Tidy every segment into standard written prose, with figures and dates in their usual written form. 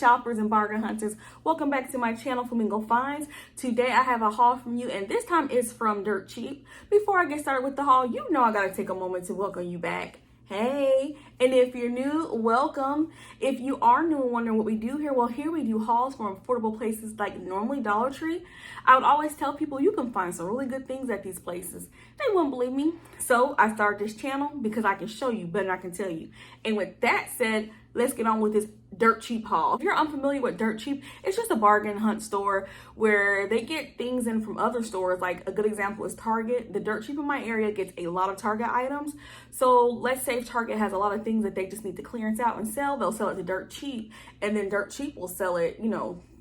shoppers and bargain hunters. Welcome back to my channel, Flamingo Finds. Today I have a haul from you, and this time it's from Dirt Cheap. Before I get started with the haul, you know I gotta take a moment to welcome you back. Hey, and if you're new, welcome. If you are new and wondering what we do here, well, here we do hauls from affordable places like normally Dollar Tree. I would always tell people you can find some really good things at these places. They wouldn't believe me. So I started this channel because I can show you better than I can tell you. And with that said, let's get on with this Dirt Cheap haul. If you're unfamiliar with Dirt Cheap, it's just a bargain hunt store where they get things in from other stores. Like a good example is Target. The Dirt Cheap in my area gets a lot of Target items. So let's say if Target has a lot of things that they just need to clearance out and sell, they'll sell it to Dirt Cheap, and then Dirt Cheap will sell it,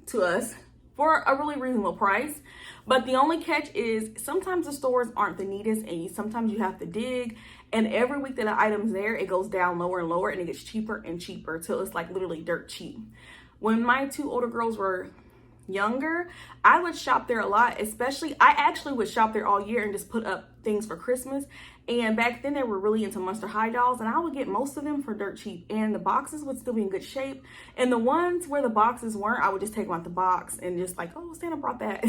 to us for a really reasonable price. But the only catch is sometimes the stores aren't the neatest, and sometimes you have to dig. And every week that the item's there, it goes down lower and lower, and it gets cheaper and cheaper till it's like literally dirt cheap. When my two older girls were younger, I would shop there a lot. I actually would shop there all year and just put up things for Christmas. And back then they were really into Monster High dolls, and I would get most of them for dirt cheap, and the boxes would still be in good shape. And the ones where the boxes weren't, I would just take them out the box and just like, oh, Santa brought that.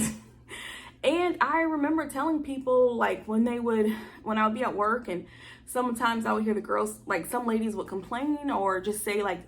And I remember telling people, like, when I would be at work, and sometimes I would hear the girls, like some ladies would complain or just say like,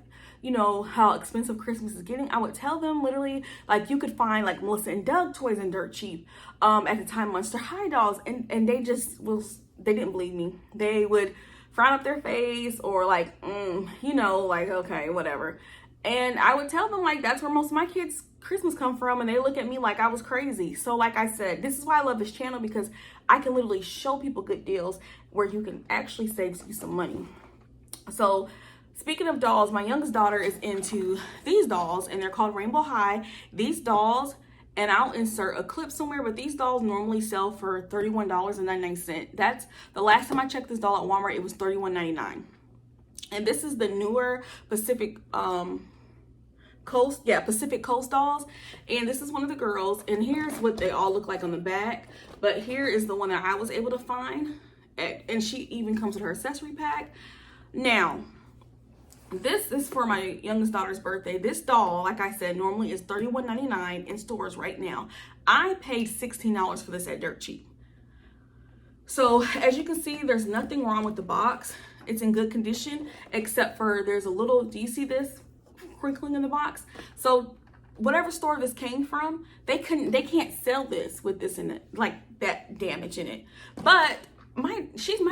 how expensive Christmas is getting. I would tell them literally, like, you could find like Melissa and Doug toys in dirt cheap. At the time, Monster High dolls, and they didn't believe me. They would frown up their face or like, like, okay, whatever. And I would tell them, like, that's where most of my kids' Christmas come from, and they look at me like I was crazy. So like I said, this is why I love this channel, because I can literally show people good deals where you can actually save you some money. So speaking of dolls, my youngest daughter is into these dolls, and they're called Rainbow High. These dolls, and I'll insert a clip somewhere, but these dolls normally sell for $31.99. That's the last time I checked this doll at Walmart, it was $31.99. And this is the newer Pacific Coast dolls. And this is one of the girls, and here's what they all look like on the back. But here is the one that I was able to find, and she even comes with her accessory pack. Now, this is for my youngest daughter's birthday. This doll, like I said, normally is $31.99 in stores right now. I paid $16 for this at Dirt Cheap. So as you can see, there's nothing wrong with the box. It's in good condition, except for there's a little, do you see this crinkling in the box? So whatever store this came from, they can't sell this with this in it, like that damage in it. But my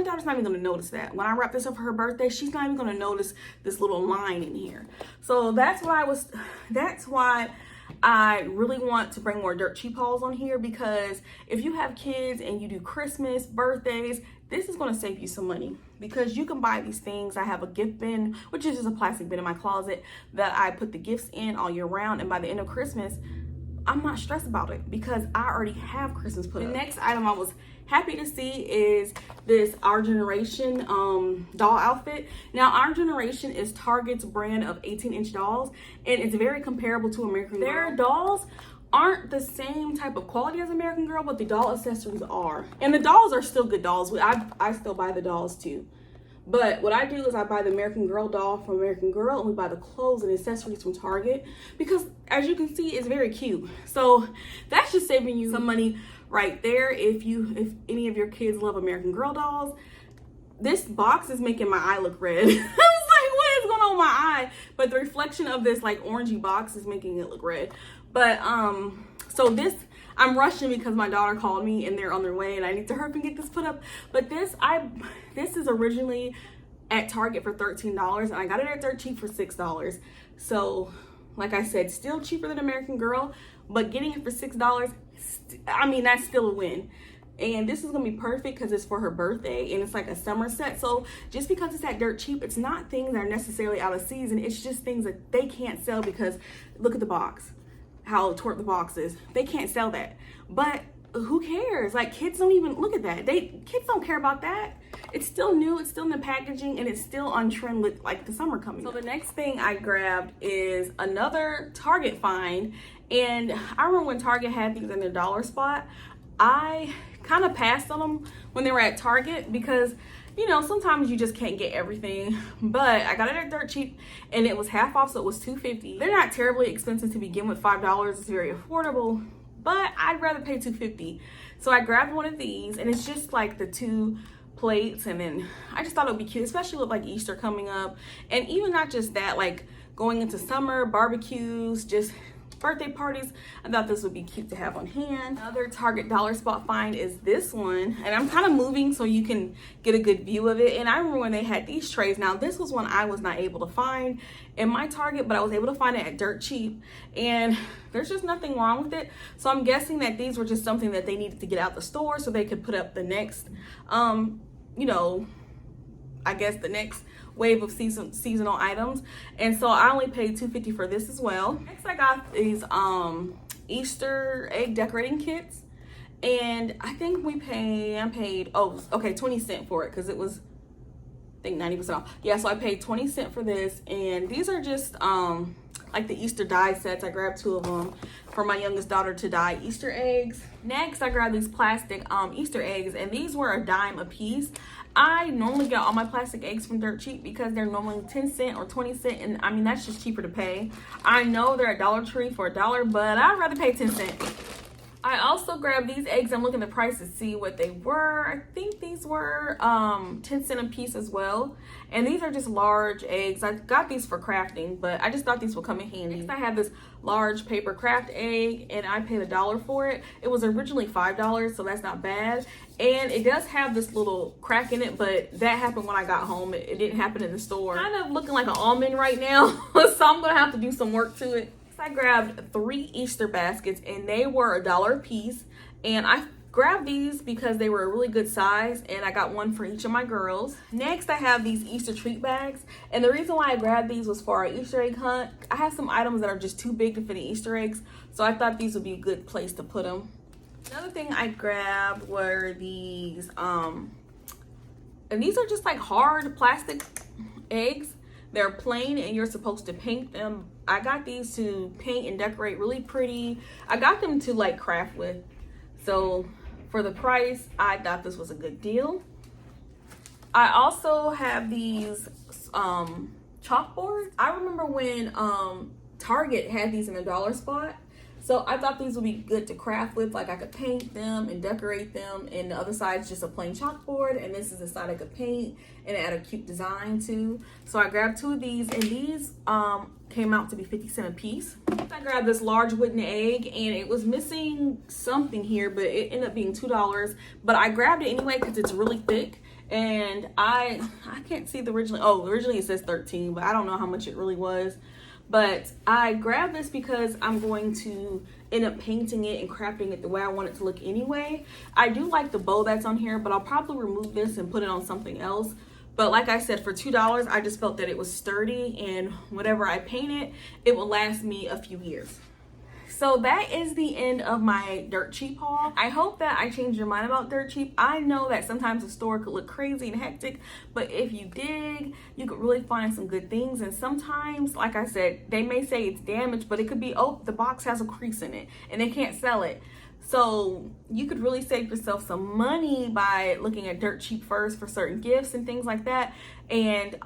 daughter's not even gonna notice that. When I wrap this up for her birthday, she's not even gonna notice this little line in here. So that's why I really want to bring more Dirt Cheap hauls on here, because if you have kids and you do Christmas, birthdays, this is going to save you some money, because you can buy these things. I have a gift bin, which is just a plastic bin in my closet that I put the gifts in all year round, and by the end of Christmas, I'm not stressed about it because I already have Christmas put up. The next item I was happy to see is this Our Generation doll outfit. Now, Our Generation is Target's brand of 18-inch dolls, and it's very comparable to American Girl. Their dolls aren't the same type of quality as American Girl, but the doll accessories are. And the dolls are still good dolls. I still buy the dolls too. But what I do is I buy the American Girl doll from American Girl, and we buy the clothes and accessories from Target, because as you can see, it's very cute. So that's just saving you some money right there. If any of your kids love American Girl dolls, this box is making my eye look red. I was like, what is going on with my eye? But the reflection of this like orangey box is making it look red. But so this, I'm rushing because my daughter called me and they're on their way, and I need to hurry and get this put up. But this is originally at Target for $13, and I got it at Dirt Cheap for $6. So like I said, still cheaper than American Girl, but getting it for $6, I mean, that's still a win. And this is gonna be perfect because it's for her birthday, and it's like a summer set. So just because it's at Dirt Cheap, it's not things that are necessarily out of season. It's just things that they can't sell, because look at the box, how twerp the box is. They can't sell that. But who cares? Like, kids don't even look at that. Kids don't care about that. It's still new, it's still in the packaging, and it's still on trend with like the summer coming. So the next thing I grabbed is another Target find. And I remember when Target had these in their dollar spot, I kind of passed on them when they were at Target, because you know, sometimes you just can't get everything. But I got it at dirt cheap and it was half off, so it was $2.50. They're not terribly expensive to begin with. $5 is very affordable, but I'd rather pay $2.50. So I grabbed one of these, and it's just like the 2 plates, and then I just thought it would be cute, especially with like Easter coming up, and even not just that, like going into summer, barbecues, just birthday parties. I thought this would be cute to have on hand. Another Target dollar spot find is this one, and I'm kind of moving so you can get a good view of it. And I remember when they had these trays. Now this was one I was not able to find in my Target, but I was able to find it at dirt cheap, and there's just nothing wrong with it. So I'm guessing that these were just something that they needed to get out the store so they could put up the next you know, I guess the next wave of seasonal items. And so I only paid $2.50 for this as well. Next I got these Easter egg decorating kits, and I think I paid 20 cents for it, because it was, I think, 90% off. Yeah, so I paid 20 cents for this, and these are just like the Easter die sets. I grabbed 2 of them for my youngest daughter to dye Easter eggs. Next I grabbed these plastic Easter eggs, and these were $0.10 a piece. I normally get all my plastic eggs from dirt cheap because they're normally 10 cents or 20 cents, and I mean, that's just cheaper to pay. I know they're at Dollar Tree for $1, but I'd rather pay 10 cents. I also grabbed these eggs. I'm looking at the price to see what they were. I think these were 10 cents a piece as well. And these are just large eggs. I got these for crafting, but I just thought these would come in handy. Next I have this large paper craft egg, and I paid $1 for it. It was originally $5, so that's not bad. And it does have this little crack in it, but that happened when I got home. It didn't happen in the store. Kind of looking like an almond right now, so I'm gonna have to do some work to it. I grabbed 3 Easter baskets, and they were $1 a piece, and I grabbed these because they were a really good size, and I got one for each of my girls. Next I have these Easter treat bags, and the reason why I grabbed these was for our Easter egg hunt. I have some items that are just too big to fit in Easter eggs, so I thought these would be a good place to put them. Another thing I grabbed were these and these are just like hard plastic eggs. They're plain, and you're supposed to paint them. I got these to paint and decorate really pretty. I got them to like craft with. So for the price, I thought this was a good deal. I also have these chalkboards. I remember when Target had these in the dollar spot. So I thought these would be good to craft with. Like I could paint them and decorate them, and the other side is just a plain chalkboard, and this is the side I could paint and add a cute design to. So I grabbed 2 of these, and these came out to be 50 cents a piece. I grabbed this large wooden egg, and it was missing something here, but it ended up being $2. But I grabbed it anyway because it's really thick, and I can't see the originally it says 13, but I don't know how much it really was. But I grabbed this because I'm going to end up painting it and crafting it the way I want it to look anyway. I do like the bow that's on here, but I'll probably remove this and put it on something else. But like I said, for $2, I just felt that it was sturdy, and whenever I paint it, it will last me a few years. So that is the end of my dirt cheap haul. I hope that I changed your mind about dirt cheap. I know that sometimes the store could look crazy and hectic, but if you dig, you could really find some good things. And sometimes, like I said, they may say it's damaged, but it could be, oh, the box has a crease in it and they can't sell it. So you could really save yourself some money by looking at dirt cheap first for certain gifts and things like that. And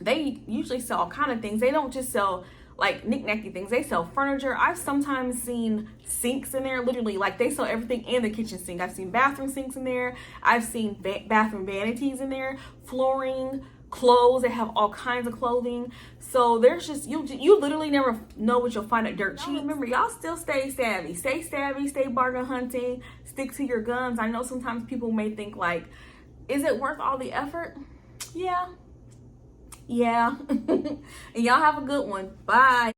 they usually sell all kind of things. They don't just sell like knick-knacky things. They sell furniture. I've sometimes seen sinks in there, literally, like they sell everything in the kitchen sink. I've seen bathroom sinks in there. I've seen bathroom vanities in there, flooring, clothes. They have all kinds of clothing. So there's just, you literally never know what you'll find at dirt cheap. Remember, y'all still stay savvy. Stay savvy, stay bargain hunting, stick to your guns. I know sometimes people may think like, is it worth all the effort? Yeah. And y'all have a good one. Bye.